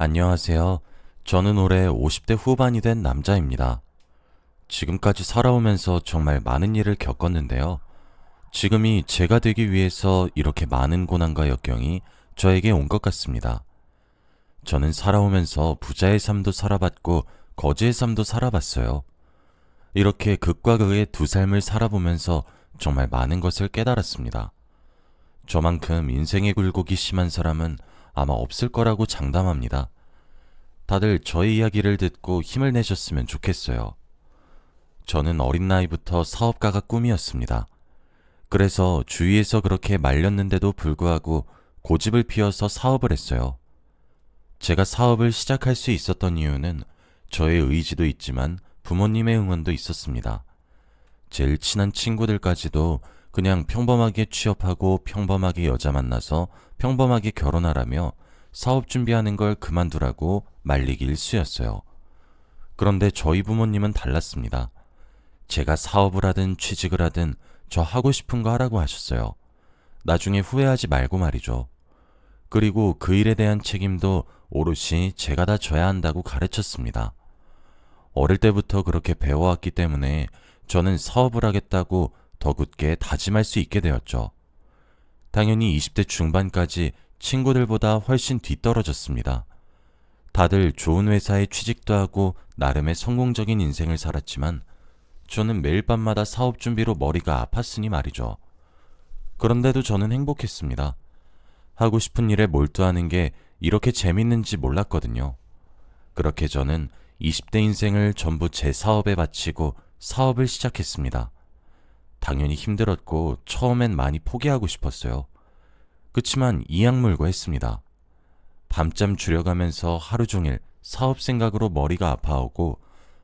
안녕하세요. 저는 올해 50대 후반이 된 남자입니다. 지금까지 살아오면서 정말 많은 일을 겪었는데요. 지금이 제가 되기 위해서 이렇게 많은 고난과 역경이 저에게 온 것 같습니다. 저는 살아오면서 부자의 삶도 살아봤고 거지의 삶도 살아봤어요. 이렇게 극과 극의 두 삶을 살아보면서 정말 많은 것을 깨달았습니다. 저만큼 인생의 굴곡이 심한 사람은 아마 없을 거라고 장담합니다. 다들 저의 이야기를 듣고 힘을 내셨으면 좋겠어요. 저는 어린 나이부터 사업가가 꿈이었습니다. 그래서 주위에서 그렇게 말렸는데도 불구하고 고집을 피워서 사업을 했어요. 제가 사업을 시작할 수 있었던 이유는 저의 의지도 있지만 부모님의 응원도 있었습니다. 제일 친한 친구들까지도 그냥 평범하게 취업하고 평범하게 여자 만나서 평범하게 결혼하라며 사업 준비하는 걸 그만두라고 말리기 일쑤였어요. 그런데 저희 부모님은 달랐습니다. 제가 사업을 하든 취직을 하든 저 하고 싶은 거 하라고 하셨어요. 나중에 후회하지 말고 말이죠. 그리고 그 일에 대한 책임도 오롯이 제가 다 져야 한다고 가르쳤습니다. 어릴 때부터 그렇게 배워왔기 때문에 저는 사업을 하겠다고 더 굳게 다짐할 수 있게 되었죠. 당연히 20대 중반까지 친구들보다 훨씬 뒤떨어졌습니다. 다들 좋은 회사에 취직도 하고 나름의 성공적인 인생을 살았지만 저는 매일 밤마다 사업 준비로 머리가 아팠으니 말이죠. 그런데도 저는 행복했습니다. 하고 싶은 일에 몰두하는 게 이렇게 재밌는지 몰랐거든요. 그렇게 저는 20대 인생을 전부 제 사업에 바치고 사업을 시작했습니다. 당연히 힘들었고 처음엔 많이 포기하고 싶었어요. 그치만 이악물고 했습니다. 밤잠 줄여가면서 하루 종일 사업 생각으로 머리가 아파오고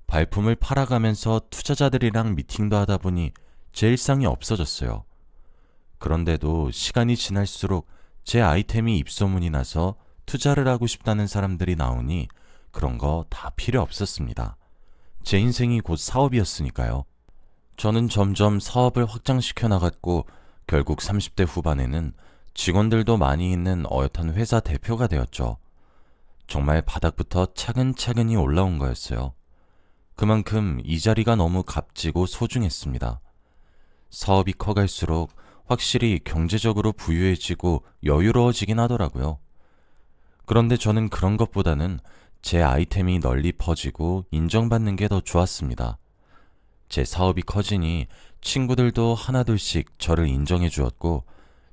발품을 팔아가면서 투자자들이랑 미팅도 하다 보니 제 일상이 없어졌어요. 그런데도 시간이 지날수록 제 아이템이 입소문이 나서 투자를 하고 싶다는 사람들이 나오니 그런 거 다 필요 없었습니다. 제 인생이 곧 사업이었으니까요. 저는 점점 사업을 확장시켜 나갔고 결국 30대 후반에는 직원들도 많이 있는 어엿한 회사 대표가 되었죠. 정말 바닥부터 차근차근히 올라온 거였어요. 그만큼 이 자리가 너무 값지고 소중했습니다. 사업이 커갈수록 확실히 경제적으로 부유해지고 여유로워지긴 하더라고요. 그런데 저는 그런 것보다는 제 아이템이 널리 퍼지고 인정받는 게 더 좋았습니다. 제 사업이 커지니 친구들도 하나둘씩 저를 인정해 주었고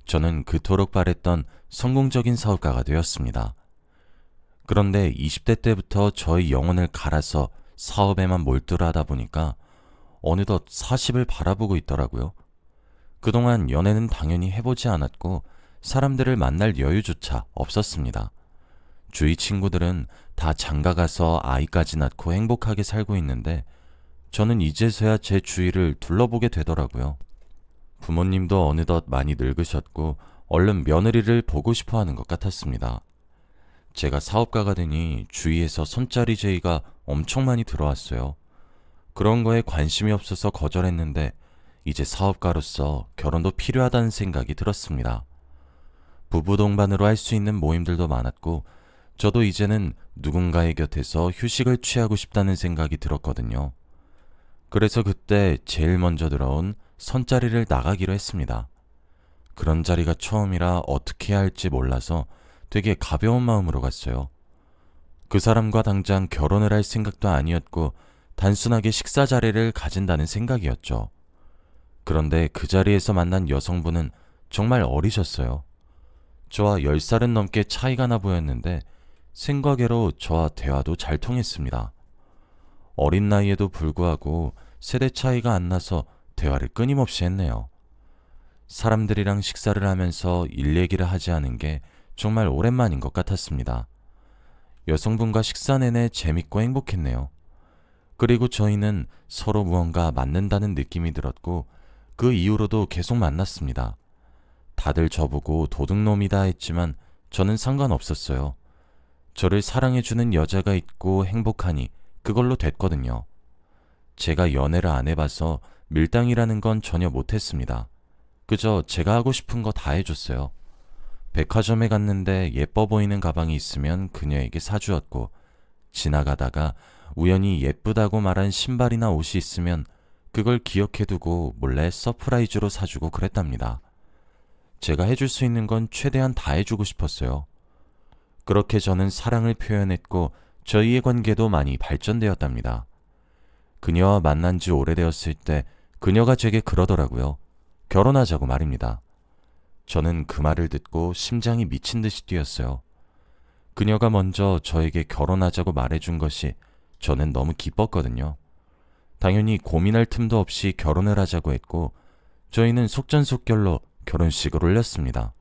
저는 그토록 바랬던 성공적인 사업가가 되었습니다. 그런데 20대 때부터 저의 영혼을 갈아서 사업에만 몰두를 하다 보니까 어느덧 40을 바라보고 있더라고요. 그동안 연애는 당연히 해보지 않았고 사람들을 만날 여유조차 없었습니다. 주위 친구들은 다 장가가서 아이까지 낳고 행복하게 살고 있는데 저는 이제서야 제 주위를 둘러보게 되더라고요. 부모님도 어느덧 많이 늙으셨고 얼른 며느리를 보고 싶어 하는 것 같았습니다. 제가 사업가가 되니 주위에서 손짜리 제의가 엄청 많이 들어왔어요. 그런 거에 관심이 없어서 거절했는데 이제 사업가로서 결혼도 필요하다는 생각이 들었습니다. 부부 동반으로 할 수 있는 모임들도 많았고 저도 이제는 누군가의 곁에서 휴식을 취하고 싶다는 생각이 들었거든요. 그래서 그때 제일 먼저 들어온 선자리를 나가기로 했습니다. 그런 자리가 처음이라 어떻게 해야 할지 몰라서 되게 가벼운 마음으로 갔어요. 그 사람과 당장 결혼을 할 생각도 아니었고 단순하게 식사 자리를 가진다는 생각이었죠. 그런데 그 자리에서 만난 여성분은 정말 어리셨어요. 저와 10살은 넘게 차이가 나 보였는데 생각외로 저와 대화도 잘 통했습니다. 어린 나이에도 불구하고 세대 차이가 안 나서 대화를 끊임없이 했네요. 사람들이랑 식사를 하면서 일 얘기를 하지 않은 게 정말 오랜만인 것 같았습니다. 여성분과 식사 내내 재밌고 행복했네요. 그리고 저희는 서로 무언가 맞는다는 느낌이 들었고 그 이후로도 계속 만났습니다. 다들 저보고 도둑놈이다 했지만 저는 상관없었어요. 저를 사랑해주는 여자가 있고 행복하니 그걸로 됐거든요. 제가 연애를 안 해봐서 밀당이라는 건 전혀 못했습니다. 그저 제가 하고 싶은 거 다 해줬어요. 백화점에 갔는데 예뻐 보이는 가방이 있으면 그녀에게 사주었고, 지나가다가 우연히 예쁘다고 말한 신발이나 옷이 있으면 그걸 기억해두고 몰래 서프라이즈로 사주고 그랬답니다. 제가 해줄 수 있는 건 최대한 다 해주고 싶었어요. 그렇게 저는 사랑을 표현했고 저희의 관계도 많이 발전되었답니다. 그녀와 만난 지 오래되었을 때 그녀가 제게 그러더라고요. 결혼하자고 말입니다. 저는 그 말을 듣고 심장이 미친 듯이 뛰었어요. 그녀가 먼저 저에게 결혼하자고 말해준 것이 저는 너무 기뻤거든요. 당연히 고민할 틈도 없이 결혼을 하자고 했고 저희는 속전속결로 결혼식을 올렸습니다.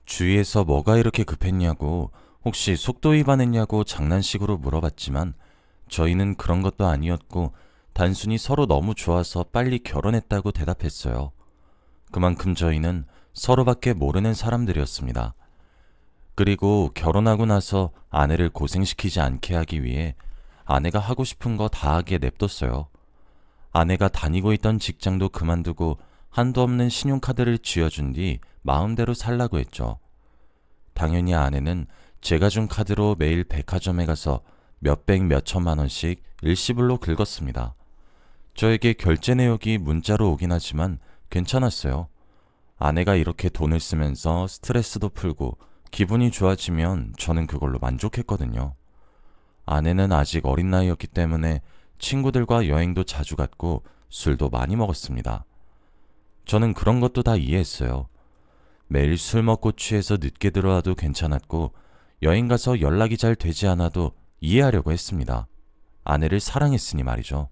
주위에서 뭐가 이렇게 급했냐고, 혹시 속도 위반했냐고 장난식으로 물어봤지만 저희는 그런 것도 아니었고 단순히 서로 너무 좋아서 빨리 결혼했다고 대답했어요. 그만큼 저희는 서로밖에 모르는 사람들이었습니다. 그리고 결혼하고 나서 아내를 고생시키지 않게 하기 위해 아내가 하고 싶은 거 다 하게 냅뒀어요. 아내가 다니고 있던 직장도 그만두고 한도 없는 신용카드를 쥐어준 뒤 마음대로 살라고 했죠. 당연히 아내는 제가 준 카드로 매일 백화점에 가서 몇백 몇천만 원씩 일시불로 긁었습니다. 저에게 결제 내역이 문자로 오긴 하지만 괜찮았어요. 아내가 이렇게 돈을 쓰면서 스트레스도 풀고 기분이 좋아지면 저는 그걸로 만족했거든요. 아내는 아직 어린 나이였기 때문에 친구들과 여행도 자주 갔고 술도 많이 먹었습니다. 저는 그런 것도 다 이해했어요. 매일 술 먹고 취해서 늦게 들어와도 괜찮았고 여행 가서 연락이 잘 되지 않아도 이해하려고 했습니다. 아내를 사랑했으니 말이죠.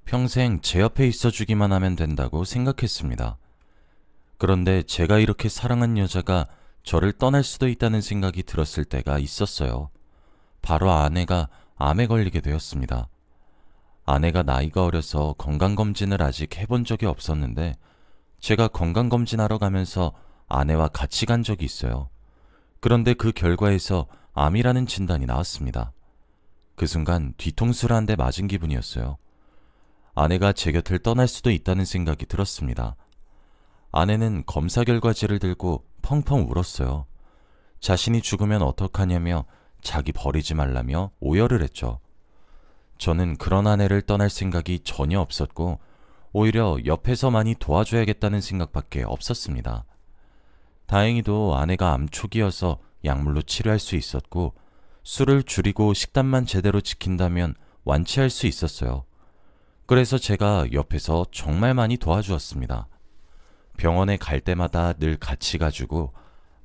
평생 제 옆에 있어주기만 하면 된다고 생각했습니다. 그런데 제가 이렇게 사랑한 여자가 저를 떠날 수도 있다는 생각이 들었을 때가 있었어요. 바로 아내가 암에 걸리게 되었습니다. 아내가 나이가 어려서 건강검진을 아직 해본 적이 없었는데 제가 건강검진하러 가면서 아내와 같이 간 적이 있어요. 그런데 그 결과에서 암이라는 진단이 나왔습니다. 그 순간 뒤통수를 한 대 맞은 기분이었어요. 아내가 제 곁을 떠날 수도 있다는 생각이 들었습니다. 아내는 검사 결과지를 들고 펑펑 울었어요. 자신이 죽으면 어떡하냐며 자기 버리지 말라며 오열을 했죠. 저는 그런 아내를 떠날 생각이 전혀 없었고 오히려 옆에서 많이 도와줘야겠다는 생각밖에 없었습니다. 다행히도 아내가 암 초기여서 약물로 치료할 수 있었고 술을 줄이고 식단만 제대로 지킨다면 완치할 수 있었어요. 그래서 제가 옆에서 정말 많이 도와주었습니다. 병원에 갈 때마다 늘 같이 가주고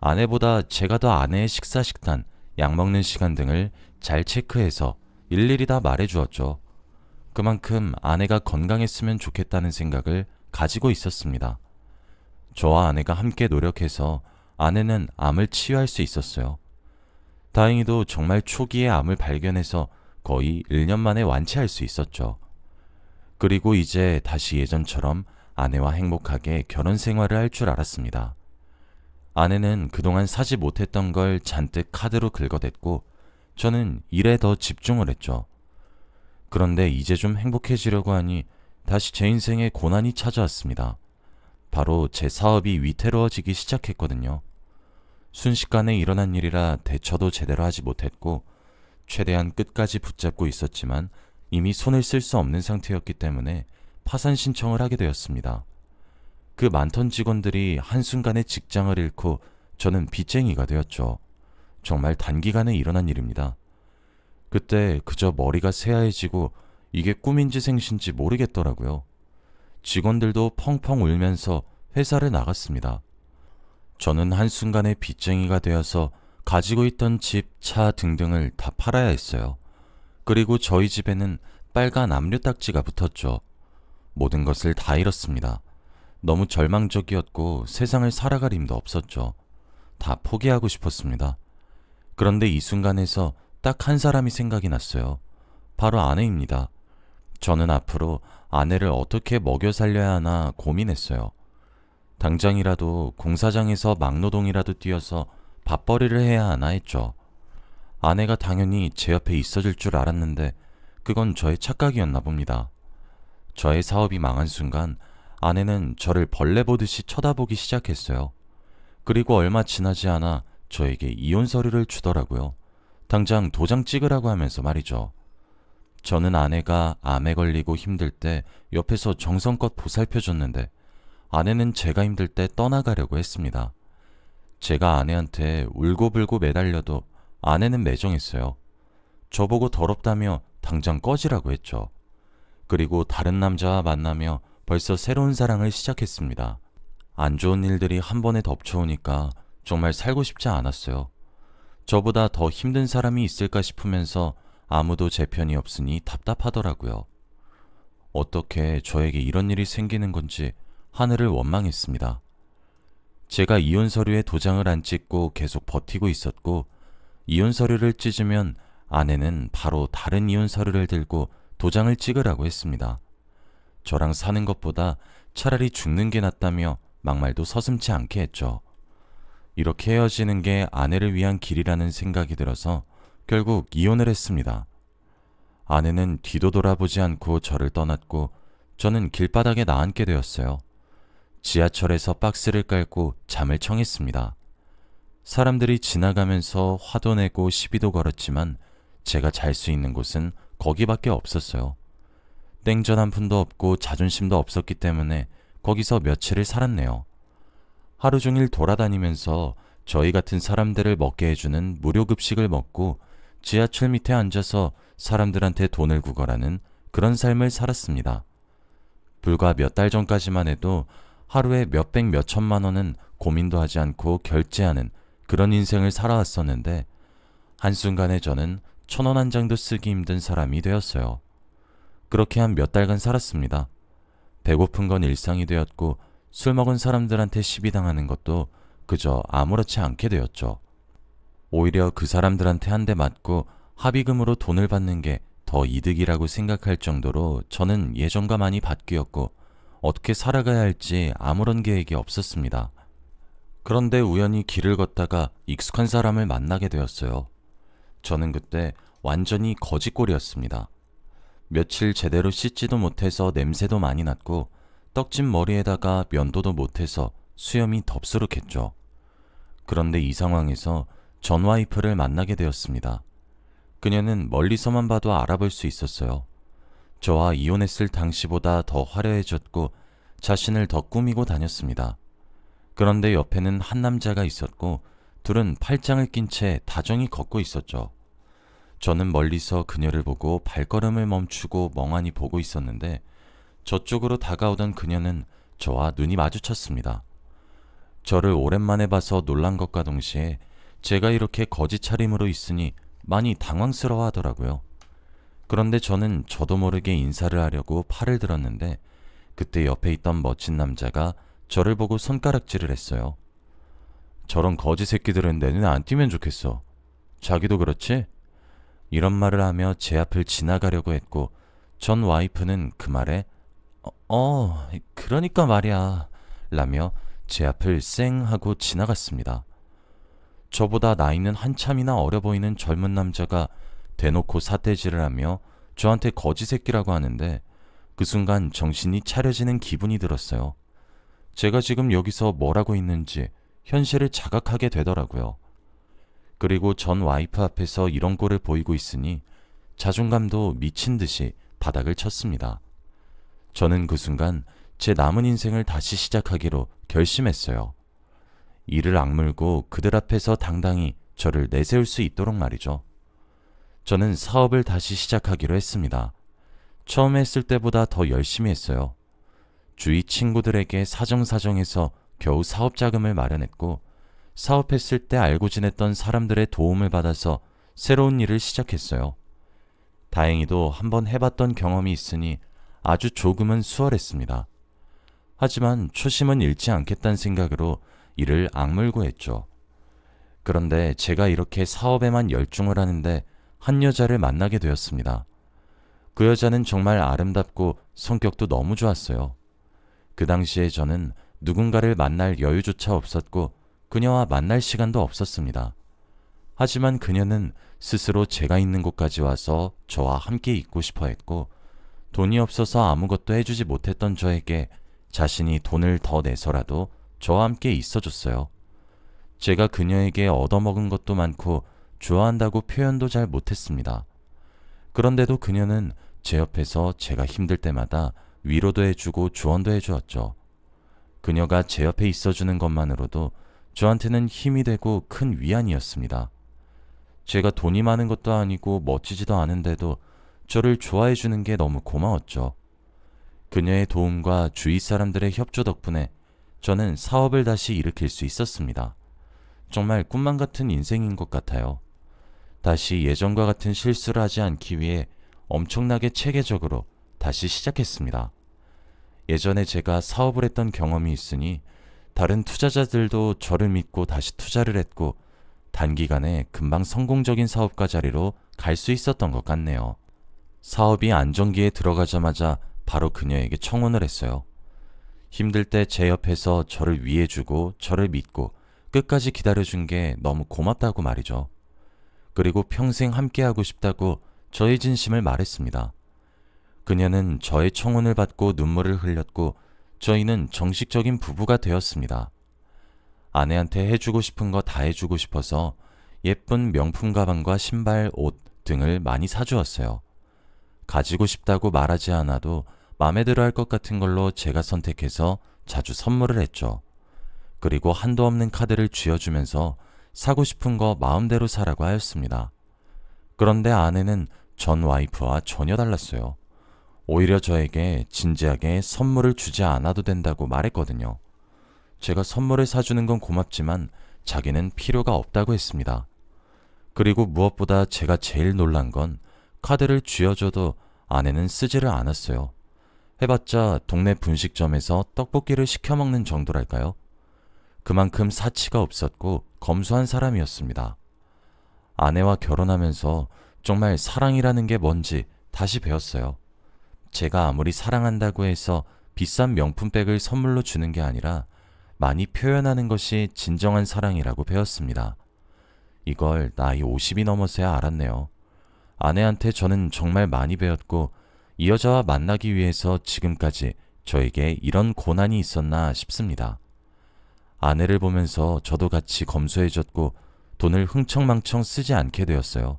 아내보다 제가 더 아내의 식사 식단, 약 먹는 시간 등을 잘 체크해서 일일이 다 말해주었죠. 그만큼 아내가 건강했으면 좋겠다는 생각을 가지고 있었습니다. 저와 아내가 함께 노력해서 아내는 암을 치유할 수 있었어요. 다행히도 정말 초기에 암을 발견해서 거의 1년 만에 완치할 수 있었죠. 그리고 이제 다시 예전처럼 아내와 행복하게 결혼 생활을 할 줄 알았습니다. 아내는 그동안 사지 못했던 걸 잔뜩 카드로 긁어댔고 저는 일에 더 집중을 했죠. 그런데 이제 좀 행복해지려고 하니 다시 제 인생에 고난이 찾아왔습니다. 바로 제 사업이 위태로워지기 시작했거든요. 순식간에 일어난 일이라 대처도 제대로 하지 못했고 최대한 끝까지 붙잡고 있었지만 이미 손을 쓸 수 없는 상태였기 때문에 파산 신청을 하게 되었습니다. 그 많던 직원들이 한순간에 직장을 잃고 저는 빚쟁이가 되었죠. 정말 단기간에 일어난 일입니다. 그때 그저 머리가 새하얘지고 이게 꿈인지 생신지 모르겠더라고요. 직원들도 펑펑 울면서 회사를 나갔습니다. 저는 한순간에 빚쟁이가 되어서 가지고 있던 집, 차 등등을 다 팔아야 했어요. 그리고 저희 집에는 빨간 압류 딱지가 붙었죠. 모든 것을 다 잃었습니다. 너무 절망적이었고 세상을 살아갈 힘도 없었죠. 다 포기하고 싶었습니다. 그런데 이 순간에서 딱 한 사람이 생각이 났어요. 바로 아내입니다. 저는 앞으로 아내를 어떻게 먹여 살려야 하나 고민했어요. 당장이라도 공사장에서 막노동이라도 뛰어서 밥벌이를 해야 하나 했죠. 아내가 당연히 제 옆에 있어줄 줄 알았는데 그건 저의 착각이었나 봅니다. 저의 사업이 망한 순간 아내는 저를 벌레 보듯이 쳐다보기 시작했어요. 그리고 얼마 지나지 않아 저에게 이혼 서류를 주더라고요. 당장 도장 찍으라고 하면서 말이죠. 저는 아내가 암에 걸리고 힘들 때 옆에서 정성껏 보살펴줬는데 아내는 제가 힘들 때 떠나가려고 했습니다. 제가 아내한테 울고불고 매달려도 아내는 매정했어요. 저보고 더럽다며 당장 꺼지라고 했죠. 그리고 다른 남자와 만나며 벌써 새로운 사랑을 시작했습니다. 안 좋은 일들이 한 번에 덮쳐오니까 정말 살고 싶지 않았어요. 저보다 더 힘든 사람이 있을까 싶으면서 아무도 제 편이 없으니 답답하더라고요. 어떻게 저에게 이런 일이 생기는 건지 하늘을 원망했습니다. 제가 이혼 서류에 도장을 안 찍고 계속 버티고 있었고, 이혼 서류를 찢으면 아내는 바로 다른 이혼 서류를 들고 도장을 찍으라고 했습니다. 저랑 사는 것보다 차라리 죽는 게 낫다며 막말도 서슴지 않게 했죠. 이렇게 헤어지는 게 아내를 위한 길이라는 생각이 들어서 결국 이혼을 했습니다. 아내는 뒤도 돌아보지 않고 저를 떠났고 저는 길바닥에 나앉게 되었어요. 지하철에서 박스를 깔고 잠을 청했습니다. 사람들이 지나가면서 화도 내고 시비도 걸었지만 제가 잘 수 있는 곳은 거기밖에 없었어요. 땡전 한 푼도 없고 자존심도 없었기 때문에 거기서 며칠을 살았네요. 하루 종일 돌아다니면서 저희 같은 사람들을 먹게 해주는 무료 급식을 먹고 지하철 밑에 앉아서 사람들한테 돈을 구걸하는 그런 삶을 살았습니다. 불과 몇 달 전까지만 해도 하루에 몇백 몇천만 원은 고민도 하지 않고 결제하는 그런 인생을 살아왔었는데 한순간에 저는 1,000원 한 장도 쓰기 힘든 사람이 되었어요. 그렇게 한 몇 달간 살았습니다. 배고픈 건 일상이 되었고 술 먹은 사람들한테 시비당하는 것도 그저 아무렇지 않게 되었죠. 오히려 그 사람들한테 한 대 맞고 합의금으로 돈을 받는 게 더 이득이라고 생각할 정도로 저는 예전과 많이 바뀌었고 어떻게 살아가야 할지 아무런 계획이 없었습니다. 그런데 우연히 길을 걷다가 익숙한 사람을 만나게 되었어요. 저는 그때 완전히 거지꼴이었습니다. 며칠 제대로 씻지도 못해서 냄새도 많이 났고 떡진 머리에다가 면도도 못해서 수염이 덥수룩했죠. 그런데 이 상황에서 전 와이프를 만나게 되었습니다. 그녀는 멀리서만 봐도 알아볼 수 있었어요. 저와 이혼했을 당시보다 더 화려해졌고 자신을 더 꾸미고 다녔습니다. 그런데 옆에는 한 남자가 있었고 둘은 팔짱을 낀 채 다정히 걷고 있었죠. 저는 멀리서 그녀를 보고 발걸음을 멈추고 멍하니 보고 있었는데 저쪽으로 다가오던 그녀는 저와 눈이 마주쳤습니다. 저를 오랜만에 봐서 놀란 것과 동시에 제가 이렇게 거짓 차림으로 있으니 많이 당황스러워 하더라고요. 그런데 저는 저도 모르게 인사를 하려고 팔을 들었는데 그때 옆에 있던 멋진 남자가 저를 보고 손가락질을 했어요. 저런 거지 새끼들은 내 눈에 안 띄면 좋겠어. 자기도 그렇지? 이런 말을 하며 제 앞을 지나가려고 했고 전 와이프는 그 말에 그러니까 말이야 라며 제 앞을 쌩 하고 지나갔습니다. 저보다 나이는 한참이나 어려 보이는 젊은 남자가 대놓고 삿대질을 하며 저한테 거지 새끼라고 하는데 그 순간 정신이 차려지는 기분이 들었어요. 제가 지금 여기서 뭘 하고 있는지 현실을 자각하게 되더라고요. 그리고 전 와이프 앞에서 이런 꼴을 보이고 있으니 자존감도 미친 듯이 바닥을 쳤습니다. 저는 그 순간 제 남은 인생을 다시 시작하기로 결심했어요. 이를 악물고 그들 앞에서 당당히 저를 내세울 수 있도록 말이죠. 저는 사업을 다시 시작하기로 했습니다. 처음에 했을 때보다 더 열심히 했어요. 주위 친구들에게 사정사정해서 겨우 사업 자금을 마련했고 사업했을 때 알고 지냈던 사람들의 도움을 받아서 새로운 일을 시작했어요. 다행히도 한번 해봤던 경험이 있으니 아주 조금은 수월했습니다. 하지만 초심은 잃지 않겠다는 생각으로 이를 악물고 했죠. 그런데 제가 이렇게 사업에만 열중을 하는데 한 여자를 만나게 되었습니다. 그 여자는 정말 아름답고 성격도 너무 좋았어요. 그 당시에 저는 누군가를 만날 여유조차 없었고 그녀와 만날 시간도 없었습니다. 하지만 그녀는 스스로 제가 있는 곳까지 와서 저와 함께 있고 싶어 했고 돈이 없어서 아무것도 해주지 못했던 저에게 자신이 돈을 더 내서라도 저와 함께 있어줬어요. 제가 그녀에게 얻어먹은 것도 많고 좋아한다고 표현도 잘 못했습니다. 그런데도 그녀는 제 옆에서 제가 힘들 때마다 위로도 해주고 조언도 해주었죠. 그녀가 제 옆에 있어주는 것만으로도 저한테는 힘이 되고 큰 위안이었습니다. 제가 돈이 많은 것도 아니고 멋지지도 않은데도 저를 좋아해주는 게 너무 고마웠죠. 그녀의 도움과 주위 사람들의 협조 덕분에 저는 사업을 다시 일으킬 수 있었습니다. 정말 꿈만 같은 인생인 것 같아요. 다시 예전과 같은 실수를 하지 않기 위해 엄청나게 체계적으로 다시 시작했습니다. 예전에 제가 사업을 했던 경험이 있으니 다른 투자자들도 저를 믿고 다시 투자를 했고 단기간에 금방 성공적인 사업가 자리로 갈 수 있었던 것 같네요. 사업이 안정기에 들어가자마자 바로 그녀에게 청혼을 했어요. 힘들 때 제 옆에서 저를 위해주고 저를 믿고 끝까지 기다려준 게 너무 고맙다고 말이죠. 그리고 평생 함께하고 싶다고 저의 진심을 말했습니다. 그녀는 저의 청혼을 받고 눈물을 흘렸고 저희는 정식적인 부부가 되었습니다. 아내한테 해주고 싶은 거 다 해주고 싶어서 예쁜 명품 가방과 신발, 옷 등을 많이 사주었어요. 가지고 싶다고 말하지 않아도 마음에 들어 할 것 같은 걸로 제가 선택해서 자주 선물을 했죠. 그리고 한도 없는 카드를 쥐어주면서 사고 싶은 거 마음대로 사라고 하였습니다. 그런데 아내는 전 와이프와 전혀 달랐어요. 오히려 저에게 진지하게 선물을 주지 않아도 된다고 말했거든요. 제가 선물을 사주는 건 고맙지만 자기는 필요가 없다고 했습니다. 그리고 무엇보다 제가 제일 놀란 건 카드를 쥐어줘도 아내는 쓰지를 않았어요. 해봤자 동네 분식점에서 떡볶이를 시켜 먹는 정도랄까요? 그만큼 사치가 없었고 검소한 사람이었습니다. 아내와 결혼하면서 정말 사랑이라는 게 뭔지 다시 배웠어요. 제가 아무리 사랑한다고 해서 비싼 명품백을 선물로 주는 게 아니라 많이 표현하는 것이 진정한 사랑이라고 배웠습니다. 이걸 나이 50이 넘어서야 알았네요. 아내한테 저는 정말 많이 배웠고 이 여자와 만나기 위해서 지금까지 저에게 이런 고난이 있었나 싶습니다. 아내를 보면서 저도 같이 검소해졌고 돈을 흥청망청 쓰지 않게 되었어요.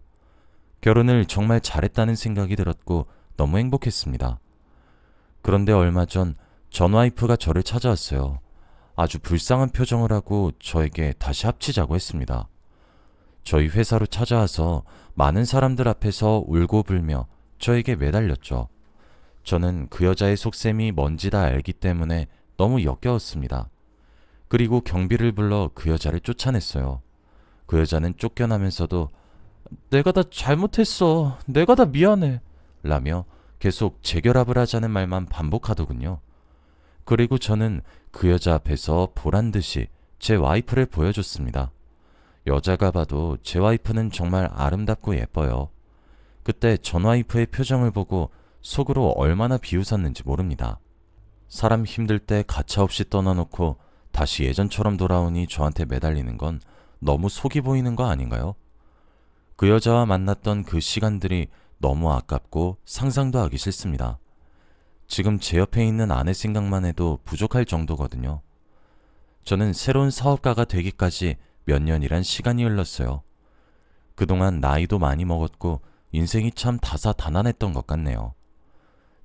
결혼을 정말 잘했다는 생각이 들었고 너무 행복했습니다. 그런데 얼마 전 와이프가 저를 찾아왔어요. 아주 불쌍한 표정을 하고 저에게 다시 합치자고 했습니다. 저희 회사로 찾아와서 많은 사람들 앞에서 울고불며 저에게 매달렸죠. 저는 그 여자의 속셈이 뭔지 다 알기 때문에 너무 역겨웠습니다. 그리고 경비를 불러 그 여자를 쫓아냈어요. 그 여자는 쫓겨나면서도 내가 다 잘못했어. 내가 다 미안해. 라며 계속 재결합을 하자는 말만 반복하더군요. 그리고 저는 그 여자 앞에서 보란듯이 제 와이프를 보여줬습니다. 여자가 봐도 제 와이프는 정말 아름답고 예뻐요. 그때 전 와이프의 표정을 보고 속으로 얼마나 비웃었는지 모릅니다. 사람 힘들 때 가차없이 떠나놓고 다시 예전처럼 돌아오니 저한테 매달리는 건 너무 속이 보이는 거 아닌가요? 그 여자와 만났던 그 시간들이 너무 아깝고 상상도 하기 싫습니다. 지금 제 옆에 있는 아내 생각만 해도 부족할 정도거든요. 저는 새로운 사업가가 되기까지 몇 년이란 시간이 흘렀어요. 그동안 나이도 많이 먹었고 인생이 참 다사다난했던 것 같네요.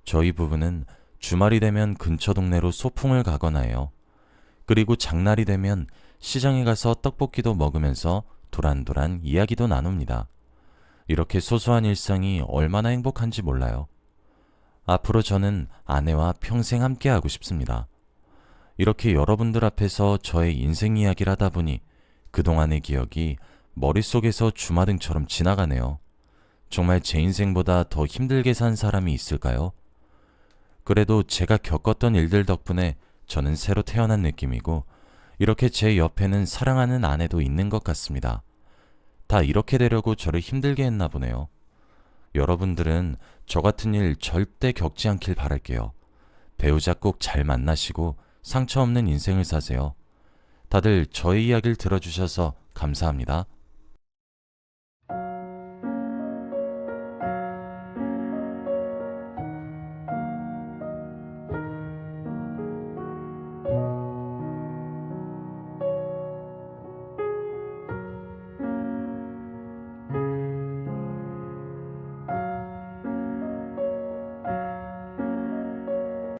저희 부부는 주말이 되면 근처 동네로 소풍을 가거나 해요. 그리고 장날이 되면 시장에 가서 떡볶이도 먹으면서 도란도란 이야기도 나눕니다. 이렇게 소소한 일상이 얼마나 행복한지 몰라요. 앞으로 저는 아내와 평생 함께하고 싶습니다. 이렇게 여러분들 앞에서 저의 인생 이야기를 하다 보니 그동안의 기억이 머릿속에서 주마등처럼 지나가네요. 정말 제 인생보다 더 힘들게 산 사람이 있을까요? 그래도 제가 겪었던 일들 덕분에 저는 새로 태어난 느낌이고 이렇게 제 옆에는 사랑하는 아내도 있는 것 같습니다. 다 이렇게 되려고 저를 힘들게 했나 보네요. 여러분들은 저 같은 일 절대 겪지 않길 바랄게요. 배우자 꼭 잘 만나시고 상처 없는 인생을 사세요. 다들 저의 이야기를 들어주셔서 감사합니다.